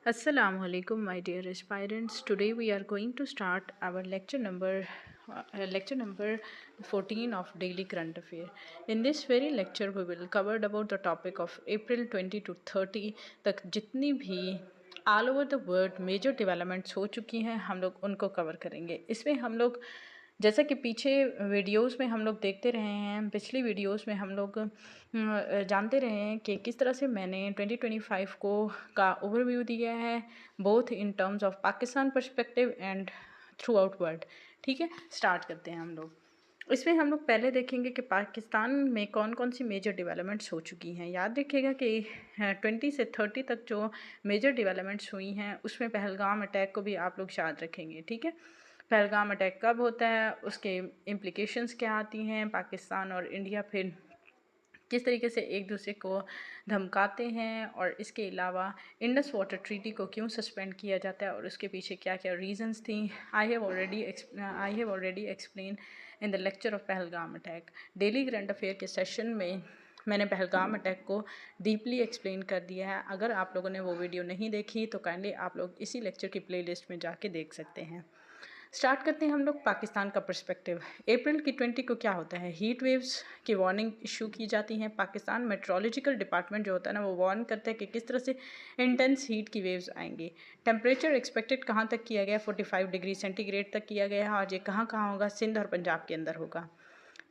Assalamu alaikum, my dear aspirants. Today we are going to start our lecture number 14 of daily current affair. In this very lecture we will cover about the topic of April 20 to 30 तक जितनी भी all over the world major developments हो चुकी हैं हम लोग उनको cover करेंगे। इसमें हम लोग जैसा कि पीछे वीडियोस में हम लोग देखते रहे हैं, पिछली वीडियोस में हम लोग जानते रहे हैं कि किस तरह से मैंने 2025 को का ओवरव्यू दिया है, both in terms of Pakistan perspective and through out world. ठीक है, स्टार्ट करते हैं हम लोग। इसमें हम लोग पहले देखेंगे कि पाकिस्तान में कौन कौन सी मेजर डेवलपमेंट्स हो चुकी हैं। याद रखिएगा कि 20 से 30 तक जो मेजर डेवलपमेंट्स हुई हैं उसमें पहलगाम अटैक को भी आप लोग याद रखेंगे। ठीक है, पहलगाम अटैक कब होता है, उसके इम्प्लिकेशंस क्या आती हैं, पाकिस्तान और इंडिया फिर किस तरीके से एक दूसरे को धमकाते हैं, और इसके अलावा इंडस वाटर ट्रीटी को क्यों सस्पेंड किया जाता है और उसके पीछे क्या क्या रीजंस थी। I have already explain in the lecture of Pahalgam attack. Daily current affair के सेशन में मैंने पहलगाम अटैक को डीपली एक्सप्लेन कर दिया है। अगर आप लोगों ने वो वीडियो नहीं देखी तो काइंडली आप लोग इसी लेक्चर की प्लेलिस्ट में जाके देख सकते हैं। स्टार्ट करते हैं हम लोग पाकिस्तान का पर्सपेक्टिव। अप्रैल की 20 को क्या होता है, हीट वेव्स की वार्निंग इशू की जाती हैं। पाकिस्तान मेट्रोलॉजिकल डिपार्टमेंट जो होता है ना, वो वार्न करता है कि किस तरह से इंटेंस हीट की वेव्स आएंगी। टेम्परेचर एक्सपेक्टेड कहाँ तक किया गया, 45 डिग्री सेंटीग्रेड तक किया गया है। आज ये कहाँ कहाँ होगा, सिंध और पंजाब के अंदर होगा।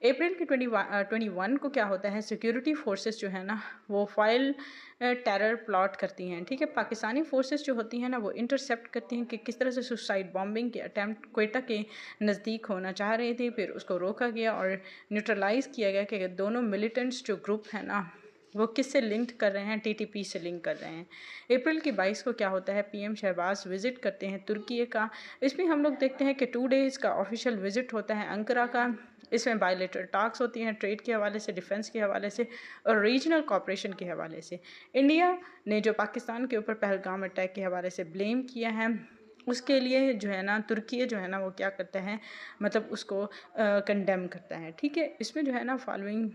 अप्रैल की 21 को क्या होता है, सिक्योरिटी फोर्सेस जो है ना वो फाइल टेरर प्लॉट करती हैं। ठीक है, पाकिस्तानी फोर्सेस जो होती हैं ना वो इंटरसेप्ट करती हैं कि किस तरह से सुसाइड बॉम्बिंग के अटैम्प्ट क्वेटा के नज़दीक होना चाह रहे थे, फिर उसको रोका गया और न्यूट्रलाइज़ किया गया कि दोनों मिलिटेंट्स जो ग्रुप है ना वो किससे लिंक कर रहे हैं, टीटीपी से लिंक कर रहे हैं। अप्रैल की 22 को क्या होता है, पीएम शहबाज विज़िट करते हैं तुर्की का। इसमें हम लोग देखते हैं कि 2 डेज़ का ऑफिशियल विज़िट होता है अंकारा का। इसमें बायलैटरल टॉक्स होती हैं, ट्रेड के हवाले से, डिफेंस के हवाले से और रीजनल कॉपरेशन के हवाले से। इंडिया ने जो पाकिस्तान के ऊपर पहलगाम अटैक के हवाले से ब्लेम किया है, उसके लिए जो है ना तुर्की जो है ना वो क्या करता है, मतलब उसको कंडेम करता है। ठीक है, इसमें जो है ना फॉलोइंग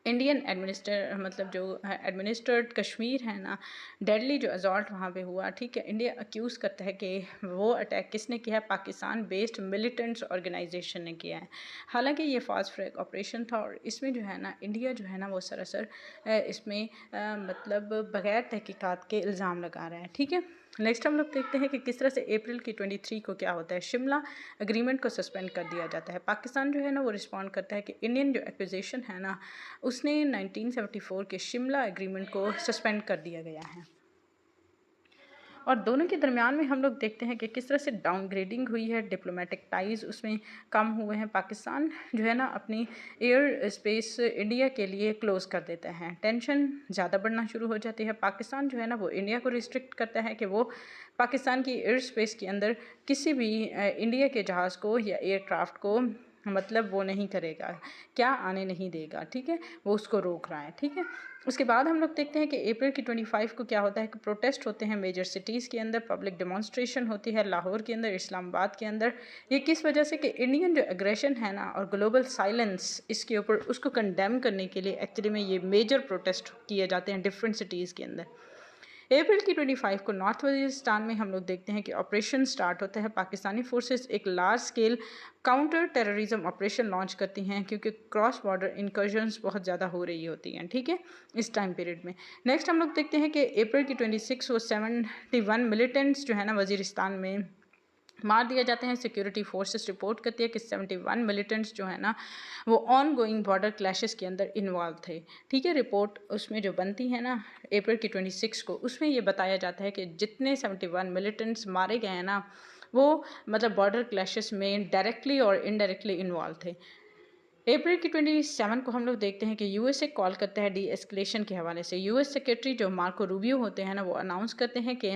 इंडियन एडमिनिस्ट्रेड कश्मीर है ना, डेडली जो असॉल्ट वहाँ पे हुआ। ठीक है, इंडिया अक्यूज़ करता है कि वो अटैक किसने किया है, पाकिस्तान बेस्ड मिलिटेंट्स ऑर्गेनाइजेशन ने किया है। हालांकि ये फास्ट ट्रैक ऑपरेशन था और इसमें जो है ना इंडिया जो है ना वो सरासर इसमें मतलब बग़ैर तहकीकात के इल्ज़ाम लगा रहा है। ठीक है, नेक्स्ट हम लोग देखते हैं कि किस तरह से अप्रैल की 23 को क्या होता है, शिमला एग्रीमेंट को सस्पेंड कर दिया जाता है। पाकिस्तान जो है ना वो रिस्पॉन्ड करता है कि इंडियन जो एक्विजिशन है ना उसने 1974 के शिमला एग्रीमेंट को सस्पेंड कर दिया गया है। और दोनों के दरमियान में हम लोग देखते हैं कि किस तरह से डाउनग्रेडिंग हुई है, डिप्लोमेटिक टाइज़ उसमें कम हुए हैं। पाकिस्तान जो है ना अपनी एयर स्पेस इंडिया के लिए क्लोज़ कर देता है, टेंशन ज़्यादा बढ़ना शुरू हो जाती है। पाकिस्तान जो है ना वो इंडिया को रिस्ट्रिक्ट करता है कि वो पाकिस्तान की एयर स्पेस के अंदर किसी भी इंडिया के जहाज़ को या एयरक्राफ्ट को मतलब वो नहीं करेगा, क्या आने नहीं देगा। ठीक है, वो उसको रोक रहा है। ठीक है, उसके बाद हम लोग देखते हैं कि अप्रैल की 25 को क्या होता है कि प्रोटेस्ट होते हैं मेजर सिटीज़ के अंदर, पब्लिक डेमोन्स्ट्रेशन होती है लाहौर के अंदर, इस्लामाबाद के अंदर। ये किस वजह से कि इंडियन जो एग्रेशन है ना और ग्लोबल साइलेंस इसके ऊपर उसको कंडेम करने के लिए एक्चुअली में ये मेजर प्रोटेस्ट किए जाते हैं डिफरेंट सिटीज़ के अंदर। अप्रैल की 25 को नॉर्थ वजीरिस्तान में हम लोग देखते हैं कि ऑपरेशन स्टार्ट होता है। पाकिस्तानी फोर्सेस एक large scale counter terrorism operation launch करती हैं क्योंकि क्रॉस बॉर्डर इंकर्जन्स बहुत ज़्यादा हो रही होती हैं। ठीक है, इस टाइम पीरियड में नेक्स्ट हम लोग देखते हैं कि अप्रैल की 26 को 71 मिलिटेंट्स जो है ना वजीरिस्तान में मार दिए जाते हैं। सिक्योरिटी फोर्सेस रिपोर्ट करती है कि 71 मिलिटेंट्स जो है ना वो ऑन गोइंग बॉर्डर क्लैशेस के अंदर इन्वॉल्व थे। ठीक है, रिपोर्ट उसमें जो बनती है ना अप्रैल की 26 को, उसमें ये बताया जाता है कि जितने 71 मिलिटेंट्स मारे गए हैं ना वो मतलब बॉर्डर क्लैशेस में डायरेक्टली और इनडायरेक्टली इन्वॉल्व थे। अप्रैल की 27 को हम लोग देखते हैं कि यूएसए कॉल करता है डी एस्केलेशन के हवाले से। यूएस सेक्रेटरी जो मार्को रूबियो होते हैं ना वो अनाउंस करते हैं कि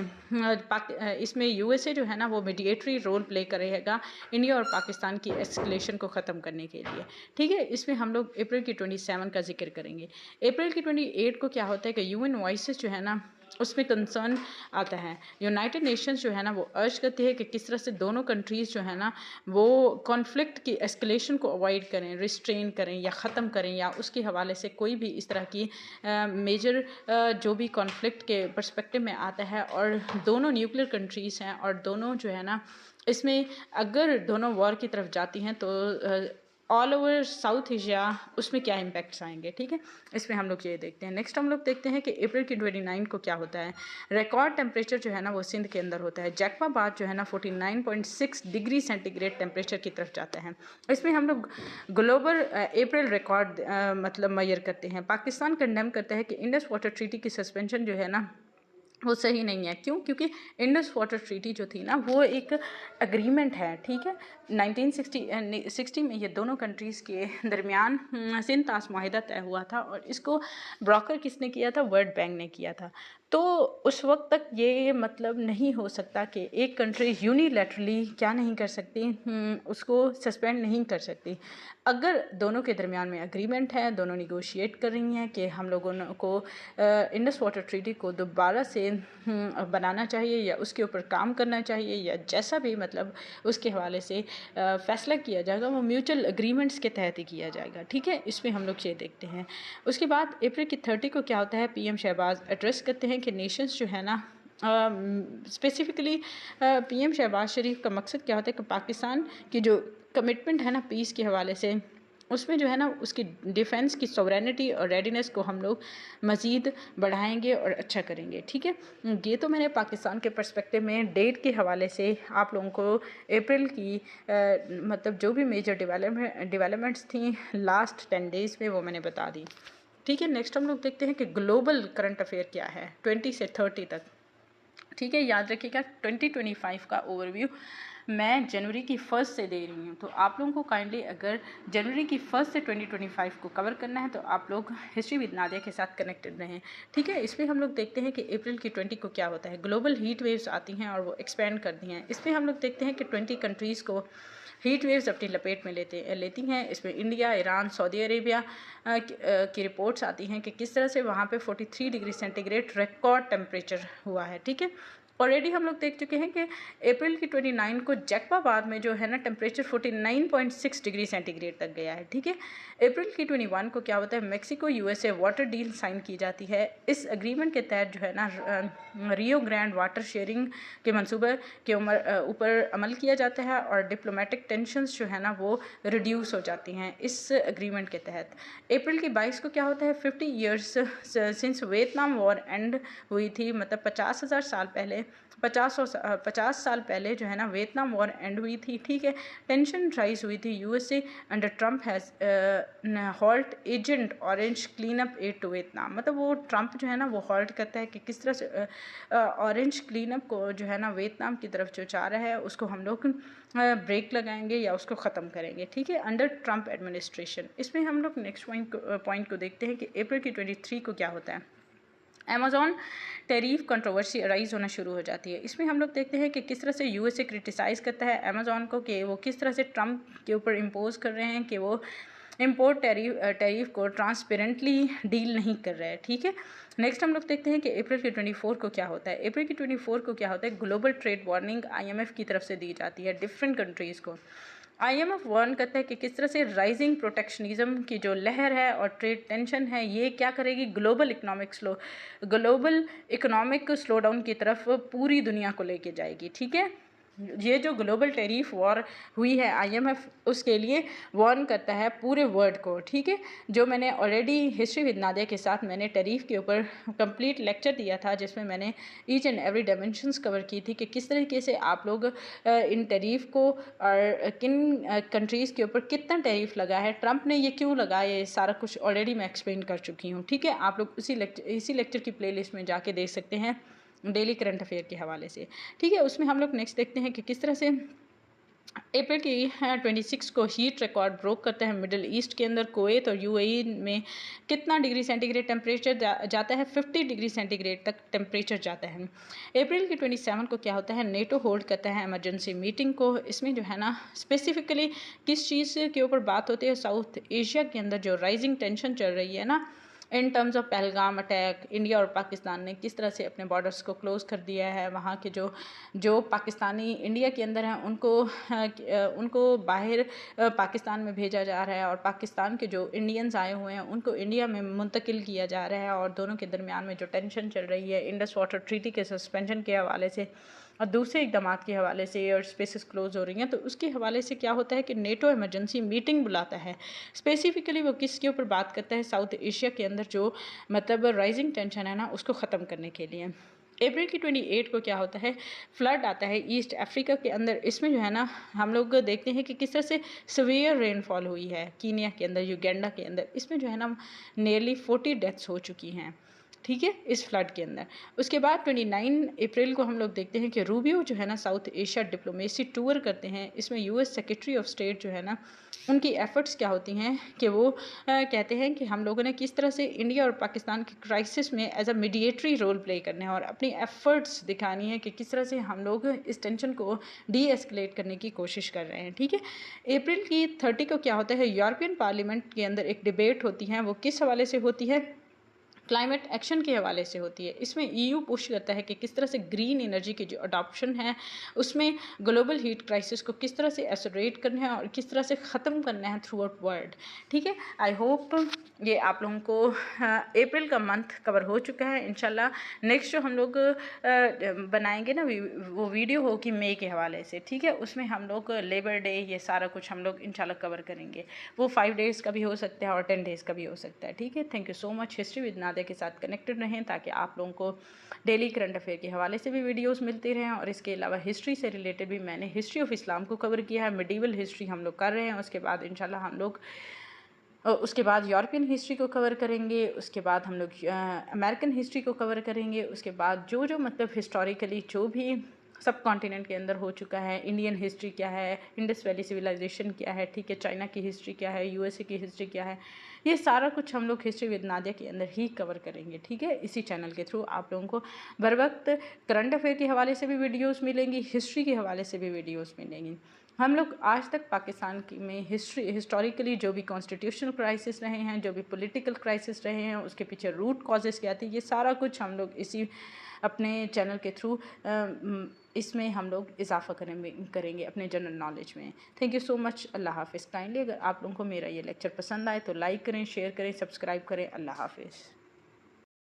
इसमें यूएसए जो है ना वो मीडिएटरी रोल प्ले करेगा इंडिया और पाकिस्तान की एस्केलेशन को ख़त्म करने के लिए। ठीक है, इसमें हम लोग अप्रैल की 27 का जिक्र करेंगे। अप्रैल की 28 को क्या होता है कि यूएन वॉइसेस जो है ना उसमें कंसर्न आता है। यूनाइटेड नेशंस जो है ना वो अर्ज करती है कि किस तरह से दोनों कंट्रीज़ जो है ना वो कॉन्फ्लिक्ट की एस्केलेशन को अवॉइड करें, रिस्ट्रेन करें या ख़त्म करें, या उसके हवाले से कोई भी इस तरह की मेजर जो भी कॉन्फ्लिक्ट के पर्सपेक्टिव में आता है। और दोनों न्यूक्लियर कंट्रीज़ हैं और दोनों जो है ना इसमें अगर दोनों वॉर की तरफ जाती हैं तो ऑल ओवर साउथ एशिया उसमें क्या इम्पैक्ट्स आएंगे, ठीक है। इसमें हम लोग ये देखते हैं। नेक्स्ट हम लोग देखते हैं कि अप्रैल की 29 को क्या होता है। रिकॉर्ड टेम्परेचर जो है ना वो सिंध के अंदर होता है। जैकबाबाद जो है ना 49.6 डिग्री सेंटीग्रेड टेम्परेचर की तरफ जाता है। इसमें हम लोग ग्लोबल अप्रैल रिकॉर्ड मतलब मेजर करते हैं। पाकिस्तान कंडेम करता है कि इंडस वाटर ट्रीटी की सस्पेंशन जो है ना वो सही नहीं है। क्यों? क्योंकि इंडस वाटर ट्रीटी जो थी ना वो एक अग्रीमेंट है, ठीक है। 1960 में ये दोनों कंट्रीज़ के दरमियान सिंध ताश माहिदा तय हुआ था और इसको ब्रोकर किसने किया था? वर्ल्ड बैंक ने किया था। तो उस वक्त तक ये मतलब नहीं हो सकता कि एक कंट्री यूनिलैटरली क्या नहीं कर सकती, उसको सस्पेंड नहीं कर सकती। अगर दोनों के दरमियान में अग्रीमेंट है, दोनों निगोशिएट कर रही हैं कि हम लोगों को इंडस वाटर ट्रीटी को दोबारा से बनाना चाहिए या उसके ऊपर काम करना चाहिए या जैसा भी मतलब उसके हवाले से फ़ैसला किया जाएगा वो म्यूचुअल एग्रीमेंट्स के तहत ही किया जाएगा, ठीक है। इसमें हम लोग ये देखते हैं। उसके बाद अप्रैल की 30 को क्या होता है, पीएम शहबाज एड्रेस करते हैं कि नेशंस जो है ना स्पेसिफिकली पीएम शहबाज शरीफ का मकसद क्या होता है कि पाकिस्तान की जो कमिटमेंट है ना पीस के हवाले से, उसमें जो है ना उसकी डिफेंस की सॉवरेनिटी और रेडीनेस को हम लोग मज़ीद बढ़ाएंगे और अच्छा करेंगे, ठीक है। ये तो मैंने पाकिस्तान के पर्सपेक्टिव में डेट के हवाले से आप लोगों को अप्रैल की मतलब जो भी मेजर डेवलपमेंट्स थी लास्ट 10 डेज़ में वो मैंने बता दी, ठीक है। नेक्स्ट हम लोग देखते हैं कि ग्लोबल करंट अफेयर क्या है 20 से 30 तक, ठीक है। याद रखिएगा 2025 का ओवरव्यू मैं जनवरी की 1 से दे रही हूँ, तो आप लोगों को काइंडली अगर जनवरी की 1 से 2025 को कवर करना है तो आप लोग हिस्ट्री विद नादिया के साथ कनेक्टेड रहें, ठीक है। इसमें हम लोग देखते हैं कि अप्रैल की 20 को क्या होता है। ग्लोबल हीट वेव्स आती हैं और वो एक्सपेंड करती हैं। इसमें हम लोग देखते हैं कि 20 कंट्रीज़ को हीट वेव्स अपनी लपेट में लेती हैं। इसमें इंडिया, ईरान, सऊदी अरेबिया की रिपोर्ट्स आती हैं कि किस तरह से वहाँ पे 43 डिग्री सेंटीग्रेड रिकॉर्ड टेम्परेचर हुआ है, ठीक है। ऑलरेडी हम लोग देख चुके हैं कि अप्रैल की 29 को जैकबाबाद में जो है ना टेम्परेचर 49.6 डिग्री सेंटीग्रेड तक गया है, ठीक है। अप्रैल की 21 को क्या होता है, Mexico USA water deal sign की जाती है। इस एग्रीमेंट के तहत जो है ना रियो ग्रैंड वाटर शेयरिंग के मंसूबे के ऊपर अमल किया जाता है और डिप्लोमेटिक टेंशंस जो है ना वो रिड्यूस हो जाती हैं इस एग्रीमेंट के तहत। अप्रैल की 22 को क्या होता है, 50 years since Vietnam war and हुई थी, मतलब 50,000 साल पहले 50 साल पहले जो है ना वियतनाम वॉर एंड हुई थी, ठीक है। टेंशन राइज हुई थी। USA under Trump has halt agent orange clean up aid to Vietnam, मतलब वो ट्रम्प जो है ना वो हॉल्ट करता है कि किस तरह से ऑरेंज क्लीन अप को जो है ना वियतनाम की तरफ जो चाह रहा है उसको हम लोग ब्रेक लगाएंगे या उसको ख़त्म करेंगे, ठीक है, अंडर ट्रम्प एडमिनिस्ट्रेशन। इसमें हम लोग नेक्स्ट पॉइंट को देखते हैं कि अप्रैल की 23 को क्या होता है। अमेज़ॉन टैरिफ कंट्रोवर्सी अराइज होना शुरू हो जाती है। इसमें हम लोग देखते हैं कि किस तरह से यूएसए क्रिटिसाइज़ करता है अमेज़ॉन को कि वो किस तरह से ट्रम्प के ऊपर इम्पोज कर रहे हैं कि वो इम्पोर्ट टैरिफ को ट्रांसपेरेंटली डील नहीं कर रहा है, ठीक है। नेक्स्ट हम लोग देखते हैं कि अप्रैल की 24 को क्या होता है। अप्रैल की 24 को क्या होता है, ग्लोबल ट्रेड वार्निंग आईएमएफ की तरफ से दी जाती है डिफरेंट कंट्रीज़ को। आईएमएफ वार्न करता है कि किस तरह से राइजिंग प्रोटेक्शनिज्म की जो लहर है और ट्रेड टेंशन है ये क्या करेगी, ग्लोबल इकोनॉमिक स्लोडाउन की तरफ पूरी दुनिया को लेके जाएगी, ठीक है। ये जो ग्लोबल टैरिफ वॉर हुई है आईएमएफ उसके लिए वार्न करता है पूरे वर्ल्ड को, ठीक है। जो मैंने ऑलरेडी हिस्ट्री विद नादिया के साथ मैंने टैरिफ के ऊपर कंप्लीट लेक्चर दिया था जिसमें मैंने each and every dimensions cover की थी कि किस तरीके से आप लोग इन टैरिफ को और किन कंट्रीज़ के ऊपर कितना टैरिफ लगा है, ट्रंप ने ये क्यों लगाया, ये सारा कुछ ऑलरेडी मैं एक्सप्लेन कर चुकी हूँ, ठीक है। आप लोग इसी लेक्चर की प्लेलिस्ट में जाके देख सकते हैं डेली करंट अफेयर के हवाले से, ठीक है। उसमें हम लोग नेक्स्ट देखते हैं कि किस तरह से अप्रैल की 26 को हीट रिकॉर्ड ब्रोक करता है मिडिल ईस्ट के अंदर। कुवैत और यूएई में कितना डिग्री सेंटीग्रेड टेम्परेचर जाता है, 50 डिग्री सेंटीग्रेड तक टेम्परेचर जाता है। अप्रैल की 27 को क्या होता है, नेटो होल्ड करता है इमरजेंसी मीटिंग को। इसमें जो है ना स्पेसिफिकली किस चीज़ के ऊपर बात होती है, साउथ एशिया के अंदर जो राइजिंग टेंशन चल रही है ना in terms of Pahalgam attack, India और पाकिस्तान ने किस तरह से अपने बॉर्डर्स को क्लोज़ कर दिया है, वहाँ के जो पाकिस्तानी इंडिया के अंदर हैं उनको बाहर पाकिस्तान में भेजा जा रहा है, और पाकिस्तान के जो इंडियंस आए हुए हैं उनको इंडिया में मुंतकिल किया जा रहा है, और दोनों के दरमियान में जो टेंशन चल रही है इंडस वाटर ट्रीटी के सस्पेंशन के हवाले से और दूसरे इकदाम के हवाले से, एयर स्पेसेस क्लोज हो रही हैं, तो उसके हवाले से क्या होता है कि नेटो इमरजेंसी मीटिंग बुलाता है। स्पेसिफिकली वो किसके ऊपर बात करता है, साउथ एशिया के अंदर जो मतलब राइजिंग टेंशन है ना उसको ख़त्म करने के लिए। अप्रैल की 28 को क्या होता है, फ्लड आता है ईस्ट अफ्रीका के अंदर। इसमें जो है ना हम लोग देखते हैं कि किस तरह से सवियर रेनफॉल हुई है कीनिया के अंदर, युगांडा के अंदर। इसमें जो है ना नियरली 40 डेथ्स हो चुकी हैं, ठीक है, इस फ्लड के अंदर। उसके बाद 29 अप्रैल को हम लोग देखते हैं कि रूबियो जो है ना साउथ एशिया डिप्लोमेसी टूर करते हैं। इसमें यूएस सेक्रेटरी ऑफ स्टेट जो है ना उनकी एफ़र्ट्स क्या होती हैं कि वो कहते हैं कि हम लोगों ने किस तरह से इंडिया और पाकिस्तान की क्राइसिस में as a mediatory role play करना है और अपनी एफ़र्ट्स दिखानी है कि किस तरह से हम लोग इस टेंशन को डी एस्केलेट करने की कोशिश कर रहे हैं, ठीक है। अप्रैल की 30 को क्या होता है, यूरोपियन पार्लियामेंट के अंदर एक डिबेट होती है। वो किस हवाले से होती है, क्लाइमेट एक्शन के हवाले से होती है। इसमें ईयू पुश करता है कि किस तरह से ग्रीन एनर्जी की जो अडॉप्शन है उसमें ग्लोबल हीट क्राइसिस को किस तरह से एसोरेट करना है और किस तरह से ख़त्म करना है थ्रू आउट वर्ल्ड, ठीक है। आई होप ये आप लोगों को अप्रैल का मंथ कवर हो चुका है। इंशाल्लाह नेक्स्ट जो हम लोग बनाएंगे ना वो वीडियो होगी मई के हवाले से, ठीक है। उसमें हम लोग लेबर डे ये सारा कुछ हम लोग इंशाल्लाह कवर करेंगे। वो 5 डेज़ का भी हो सकता है और 10 डेज़ का भी हो सकता है, ठीक है। Thank you so much. History with Nadia के साथ कनेक्टेड रहें ताकि आप लोगों को डेली करंट अफेयर के हवाले से भी वीडियोस मिलते रहें, और इसके अलावा हिस्ट्री से रिलेटेड भी मैंने हिस्ट्री ऑफ इस्लाम को कवर किया है, मिडीवल हिस्ट्री हम लोग कर रहे हैं। उसके बाद इंशाल्लाह हम लोग उसके बाद यूरोपियन हिस्ट्री को कवर करेंगे, उसके बाद हम लोग अमेरिकन हिस्ट्री को कवर करेंगे। उसके बाद जो मतलब हिस्टोरिकली जो भी सब कॉन्टिनेंट के अंदर हो चुका है, इंडियन हिस्ट्री क्या है, इंडस वैली सिविलाइजेशन क्या है, ठीक है, चाइना की हिस्ट्री क्या है, यूएसए की हिस्ट्री क्या है, ये सारा कुछ हम लोग हिस्ट्री विद नादिया के अंदर ही कवर करेंगे, ठीक है। इसी चैनल के थ्रू आप लोगों को बर वक्त करंट अफेयर के हवाले से भी वीडियोस मिलेंगी, हिस्ट्री के हवाले से भी वीडियोस मिलेंगी। हम लोग आज तक पाकिस्तान की में हिस्टोरिकली जो भी कॉन्स्टिट्यूशनल क्राइसिस रहे हैं, जो भी पॉलिटिकल क्राइसिस रहे हैं, उसके पीछे रूट कॉजेस क्या थी, ये सारा कुछ हम लोग इसी अपने चैनल के थ्रू इसमें हम लोग इजाफा करेंगे अपने जनरल नॉलेज में। Thank you so much. अल्लाह हाफ़िज़। काइंडली अगर आप लोगों को मेरा ये लेक्चर पसंद आए तो लाइक करें, शेयर करें, सब्सक्राइब करें। अल्लाह हाफ़िज़।